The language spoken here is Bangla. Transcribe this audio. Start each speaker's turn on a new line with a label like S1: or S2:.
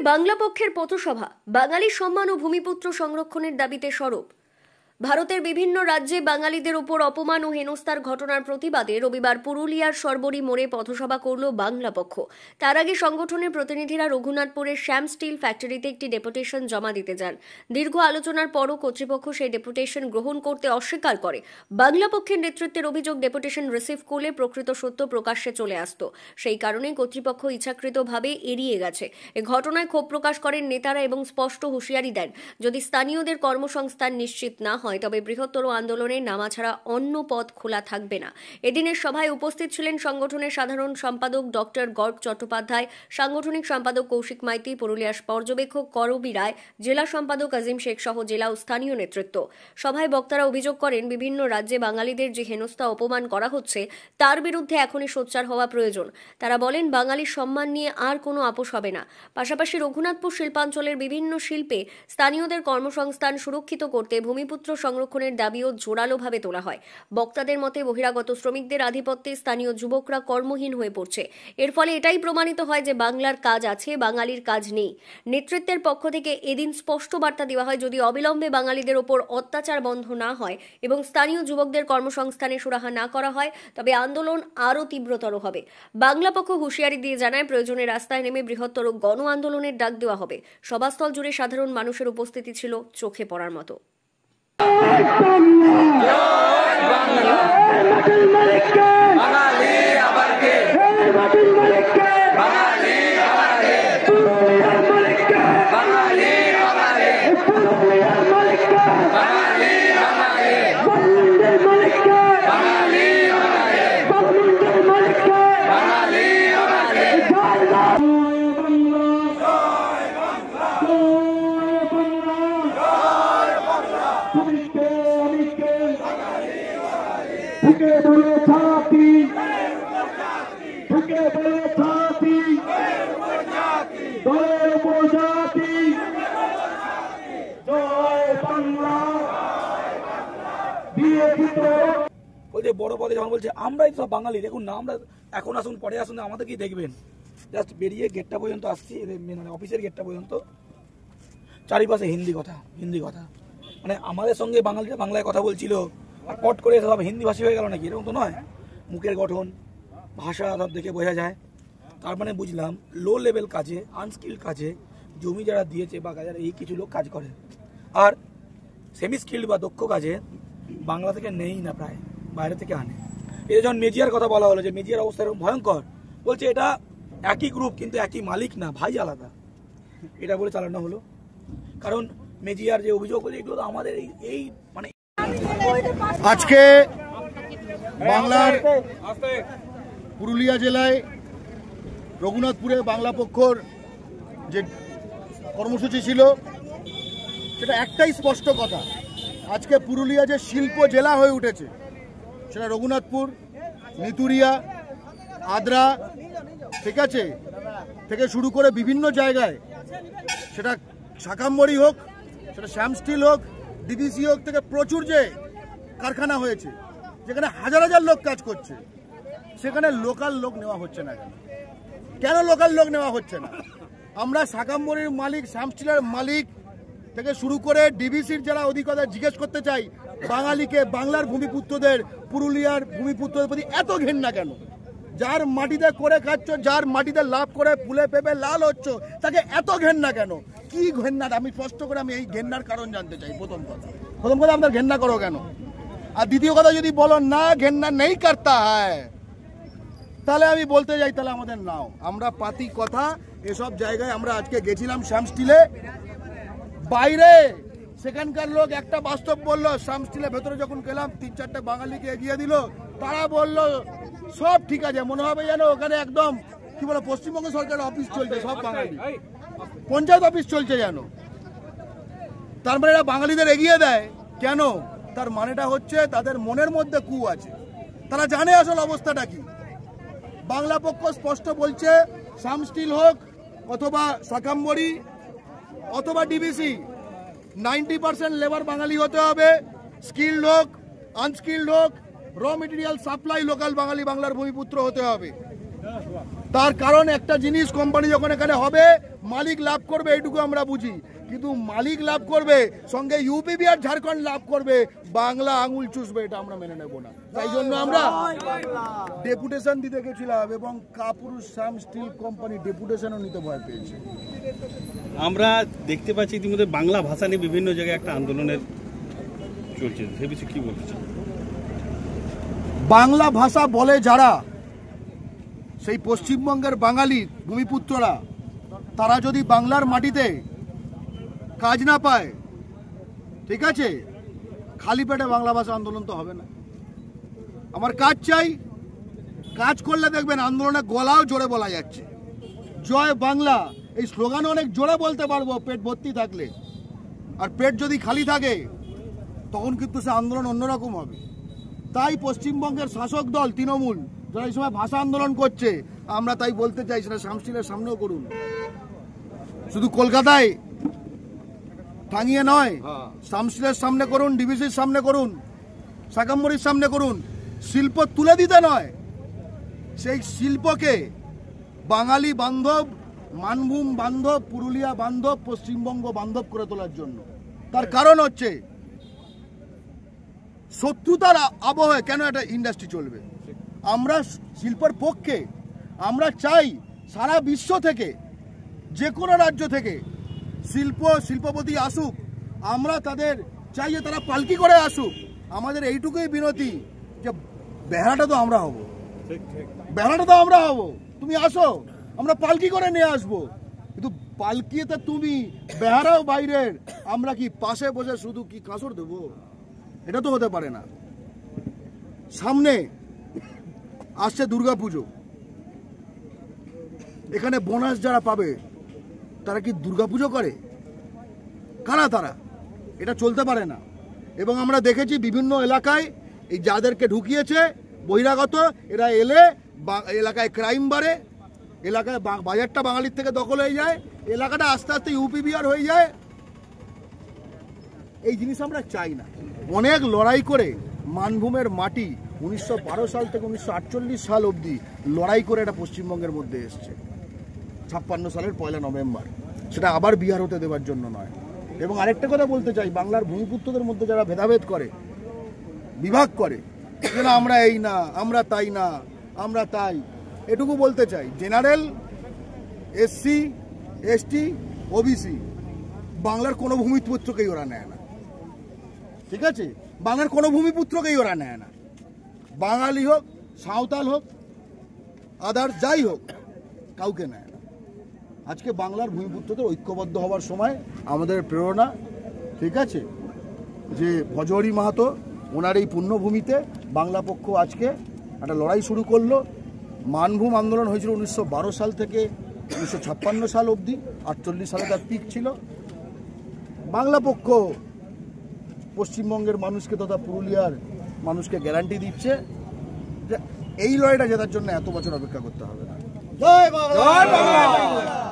S1: বাংলা পক্ষের পথসভা বাঙালি সম্মান ও ভূমিপুত্র সংরক্ষণের দাবিতে সরব। ভারতের বিভিন্ন রাজ্যে বাঙালিদের উপর অপমান ও হেনস্থার ঘটনার প্রতিবাদে রবিবার পুরুলিয়ার সরবরি মোড়ে পথসভা করল বাংলা পক্ষ। তার আগে সংগঠনের প্রতিনিধিরা রঘুনাথপুরের শ্যাম স্টিল ফ্যাক্টরিতে একটি ডেপুটেশন জমা দিতে যান। দীর্ঘ আলোচনার পরও কর্তৃপক্ষ সেই ডেপুটেশন গ্রহণ করতে অস্বীকার করে। বাংলা পক্ষের নেতৃত্বের অভিযোগ, ডেপুটেশন রিসিভ করলে প্রকৃত সত্য প্রকাশ্যে চলে আসত। সেই কারণেই কর্তৃপক্ষ ইচ্ছাকৃতভাবে এড়িয়ে গেছে। এ ঘটনায় ক্ষোভ প্রকাশ করেন নেতারা এবং স্পষ্ট হুঁশিয়ারি দেন, যদি স্থানীয়দের কর্মসংস্থান নিশ্চিত না হয় তবে বৃহত্তর আন্দোলনে নামা ছাড়া অন্য পথ খোলা থাকবে না। এদিনের সভায় উপস্থিত ছিলেন সংগঠনের সাধারণ সম্পাদক ডক্টর গর্গ চট্টোপাধ্যায়, সাংগঠনিক সম্পাদক কৌশিক মাইতি, পুরুলিয়ার পর্যবেক্ষক করবী রায়, জেলা সম্পাদক আজিম শেখ সহ জেলা ও স্থানীয় নেতৃত্ব। সভায় বক্তারা অভিযোগ করেন, বিভিন্ন রাজ্যে বাঙালিদের যে হেনস্থা অপমান করা হচ্ছে তার বিরুদ্ধে এখনই সোচ্চার হওয়া প্রয়োজন। তারা বলেন, বাঙালির সম্মান নিয়ে আর কোনো আপোষ হবে না। পাশাপাশি রঘুনাথপুর শিল্পাঞ্চলের বিভিন্ন শিল্পে স্থানীয়দের কর্মসংস্থান সুরক্ষিত করতে ভূমিপুত্র সংরক্ষণের দাবিও জোরালোভাবে তোলা হয়। বক্তাদের মতে, বহিরাগত শ্রমিকদের আধিপত্যে স্থানীয় যুবকরা কর্মহীন হয়ে পড়ছে। এর ফলে এটাই প্রমাণিত হয় যে বাংলার কাজ আছে, বাঙালির কাজ নেই। নেতৃত্বের পক্ষ থেকে এদিন স্পষ্ট বার্তা দেওয়া হয়, যদি অবিলম্বে বাঙালিদের ওপর অত্যাচার বন্ধ না হয় এবং স্থানীয় যুবকদের কর্মসংস্থানে সুরাহা না করা হয় তবে আন্দোলন আরও তীব্রতর হবে। বাংলা পক্ষ হুঁশিয়ারি দিয়ে জানায়, প্রয়োজনে রাস্তায় নেমে বৃহত্তর গণ আন্দোলনের ডাক দেওয়া হবে। সভাস্থল জুড়ে সাধারণ মানুষের উপস্থিতি ছিল চোখে পড়ার মতো।
S2: বড় পদে যখন বলছে আমরাই সব বাঙালি, দেখুন না, আমরা এখন আসুন পরে আসুন, আমাদেরকেই দেখবেন। জাস্ট বেরিয়ে গেটটা পর্যন্ত আসছি, মানে অফিসের গেটটা পর্যন্ত, চারিপাশে হিন্দি কথা, মানে আমাদের সঙ্গে বাঙালিরা বাংলায় কথা বলছিল আর পট করে সব হিন্দি ভাষী হয়ে গেল নাকি, এরকম তো নয়। মুখের গঠন, ভাষা সব দেখে বোঝা যায়। তার মানে বুঝলাম লো লেভেল কাজে, আনস্কিল কাজে জমি যারা দিয়েছে বা যারা এই কিছু লোক কাজ করে, আর সেমি স্কিল্ড বা দক্ষ কাজে বাংলা থেকে নেই না, প্রায় বাইরে থেকে আনে। এই যখন মেজিয়ার কথা বলা হলো যে মেজিয়ার অবস্থা এরকম ভয়ঙ্কর, বলছে এটা একই গ্রুপ কিন্তু একই মালিক না, ভাই আলাদা, এটা বলে চালানো হলো। কারণ মেজিয়ার যে অভিযোগ বলে এগুলো তো আমাদের এই মানে
S3: আজকে বাংলার পুরুলিয়া জেলায় রঘুনাথপুরে বাংলা পক্ষর যে কর্মসূচি ছিল সেটা একটাই স্পষ্ট কথা, আজকে পুরুলিয়া যে শিল্প জেলা হয়ে উঠেছে সেটা রঘুনাথপুর, নিতুরিয়া, আদ্রা, ঠিক আছে, থেকে শুরু করে বিভিন্ন জায়গায়, সেটা শাকাম্বরী হোক, সেটা শ্যাম স্টিল হোক, ডিবিসি হোক, থেকে প্রচুর যে কারখানা হয়েছে যেখানে হাজার হাজার লোক কাজ করছে, সেখানে লোকাল লোক নেওয়া হচ্ছে না। কেন লোকাল লোক নেওয়া হচ্ছে না? আমরা শাকাম্বরীর মালিক, শ্যাম স্টিলের মালিক থেকে শুরু করে ডিবিসির যারা অধিকর্তা জিজ্ঞেস করতে চাই, বাঙালিকে, বাংলার ভূমিপুত্রদের, পুরুলিয়ার ভূমিপুত্রদের প্রতি এত ঘেন্না কেন? যার মাটিতে করে খাচ্ছ, যার মাটিতে লাভ করে ফুলে পেঁপে লাল হচ্ছ, তাকে এত ঘেন্না কেন? কি ঘেন্না? আমি স্পষ্ট করে আমি এই ঘেন্নার কারণ জানতে চাই। প্রথম কথা আপনার ঘেন্না করো কেন? আর দ্বিতীয় কথা, যদি বলো না ঘেন্না নেই করতা হয়, তাহলে আমি বলতে যাই তাহলে আমাদের নাও, আমরা পাতি কথা এসব জায়গায় আমরা আজকে গেছিলাম শ্যাম স্টিলে, বাইরে সেখানকার লোক একটা বাস্তব বললো, শ্যাম স্টিলের ভেতরে যখন গেলাম 3-4টা বাঙালিকে এগিয়ে দিল, তারা বললো সব ঠিক আছে, মনে হবে যেন ওখানে একদম কি বলে পশ্চিমবঙ্গ সরকারের অফিস চলছে, সব বাঙালি পঞ্চায়েত অফিস চলছে যেন। তার মানে এরা বাঙালিদের এগিয়ে দেয় কেন? তার মানেটা হচ্ছে তাদের মনের মধ্যে কু আছে, তারা জানে আসল অবস্থাটা কি। বাংলা পক্ষ স্পষ্ট বলছে, শ্যাম স্টিল হোক অথবা শাকাম্বরী অথবা ডিবিসি, 90% লেবার বাঙালি হতে হবে, স্কিল্ড হোক আনস্কিল্ড হোক, র মেটেরিয়াল সাপ্লাই লোকাল বাঙালি, বাংলার ভূমিপুত্র হতে হবে। তার কারণ একটা জিনিস, কোম্পানি যখন এখানে হবে মালিক লাভ করবে, এইটুকু আমরা বুঝি, কিন্তু মালিক লাভ করবে সঙ্গে ইউপি আর ঝাড়খণ্ড লাভ করবে, বাংলা আঙুল চুষবে, এটা আমরা মেনে নেব না। তাই জন্য আমরা ডেপুটেশন দিতে গেছিলাম এবং কাপুরুষ শ্যাম স্টিল কোম্পানি ডেপুটেশনও নিতে ভয় পেয়েছে।
S4: আমরা দেখতে পাচ্ছি ইতিমধ্যে বাংলা ভাষা নিয়ে বিভিন্ন জায়গায় একটা আন্দোলনের চলছে, সে বিষয়ে কি বলতে চান?
S3: বাংলা ভাষা বলে যারা, সেই পশ্চিমবঙ্গের বাঙালি ভূমিপুত্ররা, তারা যদি বাংলার মাটিতে কাজ না পায়, ঠিক আছে, খালি পেটে বাংলা ভাষা আন্দোলন তো হবে না। আমার কাজ চাই, কাজ করলে দেখবেন আন্দোলনে গলাও জোরে বলা যাচ্ছে, জয় বাংলা এই স্লোগান অনেক জোরে বলতে পারবো পেট ভর্তি থাকলে। আর পেট যদি খালি থাকে তখন কিন্তু সে আন্দোলন অন্যরকম হবে। তাই পশ্চিমবঙ্গের শাসক দল তৃণমূল যারা এই সময় ভাষা আন্দোলন করছে, আমরা তাই বলতে চাই সেটা শামস্টিলের সামনেও করুন, শুধু কলকাতায় টাঙিয়ে নয়, শামস্টিলের সামনে করুন, ডিভিসির সামনে করুন, শাকাম্বরীর সামনে করুন। শিল্প তুলে দিতে নয়, সেই শিল্পকে বাঙালি বান্ধব, মানভূম বান্ধব, পুরুলিয়া বান্ধব, পশ্চিমবঙ্গ বান্ধব করে তোলার জন্য। তার কারণ হচ্ছে শত্রুতার আবহে কেন একটা ইন্ডাস্ট্রি চলবে? আমরা শিল্পের পক্ষে, আমরা চাই সারা বিশ্ব থেকে, যে কোনো রাজ্য থেকে শিল্পপতি আসুক, আমরা তাদের চাই যে তারা পালকি করে আসুক। আমাদের এইটুকুই বিনতি যে বেহারাটা তো আমরা হব, বেহারাটা তো আমরা হব, তুমি আসো, আমরা পালকি করে নিয়ে আসবো। কিন্তু পালকিতে তুমি বেহারাও বাইরের, আমরা কি পাশে বসে শুধু কি কাঁসর দেবো? এটা তো হতে পারে না। সামনে আসছে দুর্গাপুজো, এখানে বোনাস যারা পাবে তারা কি দুর্গাপুজো করে? কারা তারা? এটা চলতে পারে না। এবং আমরা দেখেছি বিভিন্ন এলাকায় এই যাদেরকে ঢুকিয়েছে বহিরাগত, এরা এলে এলাকায় ক্রাইম বাড়ে, এলাকায় বাজারটা বাঙালির থেকে দখল হয়ে যায়, এলাকাটা আস্তে আস্তে ইউপি বিহার হয়ে যায়। এই জিনিস আমরা চাই না। অনেক লড়াই করে মানভূমের মাটি 1912 সাল থেকে 1948 সাল অবধি লড়াই করে এটা পশ্চিমবঙ্গের মধ্যে এসছে। 56 সালের 1 নভেম্বর, সেটা আবার বিহার হতে দেওয়ার জন্য নয়। এবং আরেকটা কথা বলতে চাই, বাংলার ভূমিপুত্রদের মধ্যে যারা ভেদাভেদ করে, বিভাগ করে, যে না আমরা এই না, আমরা তাই না, আমরা তাই, এটুকু বলতে চাই, জেনারেল, এসসি, এসটি, ওবিসি, বাংলার কোনো ভূমিপুত্রকেই ওরা নেয় না, ঠিক আছে? বাংলার কোনো ভূমিপুত্রকেই ওরা নেয় না। বাঙালি হোক, সাঁওতাল হোক, আদার্স যাই হোক, কাউকে নেয় না। আজকে বাংলার ভূমিপুত্রদের ঐক্যবদ্ধ হওয়ার সময় আমাদের প্রেরণা, ঠিক আছে, যে ভজহরি মাহাতো ওনার এই পুণ্যভূমিতে বাংলা পক্ষ আজকে একটা লড়াই শুরু করলো। মানভূম আন্দোলন হয়েছিল 1912 সাল থেকে 1956 সাল অবধি, 48 সালে তার পিক ছিল। বাংলা পক্ষ পশ্চিমবঙ্গের মানুষকে তথা পুরুলিয়ার মানুষকে গ্যারান্টি দিচ্ছে যে এই লড়াইটা জেতার জন্য এত বছর অপেক্ষা করতে হবে না। জয় বাংলা।